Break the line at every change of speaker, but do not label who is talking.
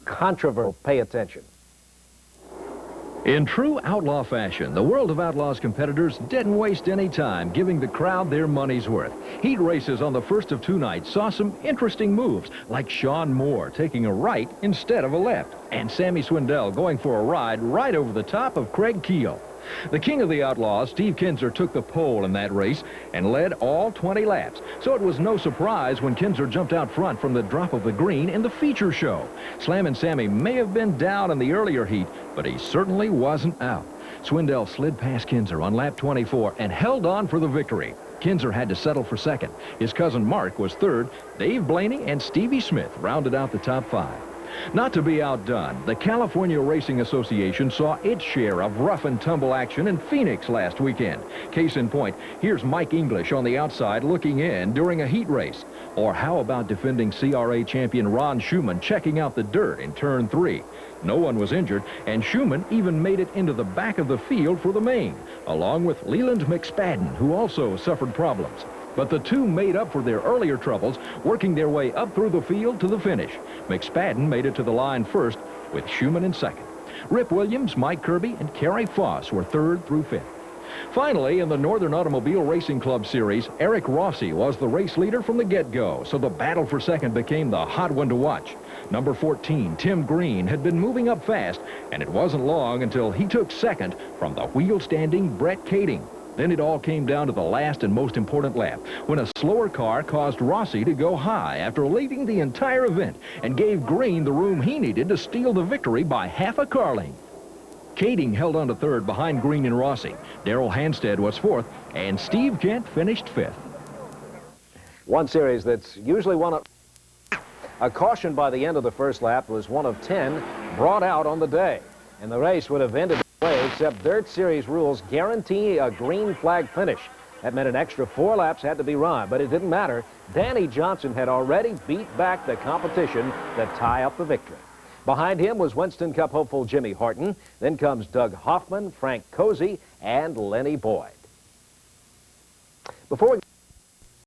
controversial. Pay attention.
In true outlaw fashion, the World of Outlaws competitors didn't waste any time giving the crowd their money's worth. Heat races on the first of two nights saw some interesting moves, like Sean Moore taking a right instead of a left, and Sammy Swindell going for a ride right over the top of Craig Keel. The king of the Outlaws, Steve Kinser, took the pole in that race and led all 20 laps. So it was no surprise when Kinser jumped out front from the drop of the green in the feature show. Slammin' Sammy may have been down in the earlier heat, but he certainly wasn't out. Swindell slid past Kinser on lap 24 and held on for the victory. Kinser had to settle for second. His cousin Mark was third. Dave Blaney and Stevie Smith rounded out the top five. Not to be outdone, the California Racing Association saw its share of rough and tumble action in Phoenix last weekend. Case in point, here's Mike English on the outside looking in during a heat race. Or how about defending CRA champion Ron Schumann checking out the dirt in turn 3? No one was injured, and Schumann even made it into the back of the field for the main, along with Leland McSpadden, who also suffered problems. But the two made up for their earlier troubles, working their way up through the field to the finish. McSpadden made it to the line first, with Schumann in second. Rip Williams, Mike Kirby, and Kerry Foss were third through fifth. Finally, in the Northern Automobile Racing Club Series, Eric Rossi was the race leader from the get-go, so the battle for second became the hot one to watch. Number 14, Tim Green, had been moving up fast, and it wasn't long until he took second from the wheel-standing Brett Kading. Then it all came down to the last and most important lap, when a slower car caused Rossi to go high after leading the entire event and gave Green the room he needed to steal the victory by half a car length. Kading held on to third behind Green and Rossi. Darrell Hanstead was fourth, and Steve Kent finished fifth.
One series that's usually one of... A caution by the end of the first lap was one of 10 brought out on the day, and the race would have ended way, except Dirt Series rules guarantee a green flag finish. That meant an extra 4 laps had to be run, but it didn't matter. Danny Johnson had already beat back the competition to tie up the victory. Behind him was Winston Cup hopeful Jimmy Horton. Then comes Doug Hoffman, Frank Cozy, and Lenny Boyd. Before we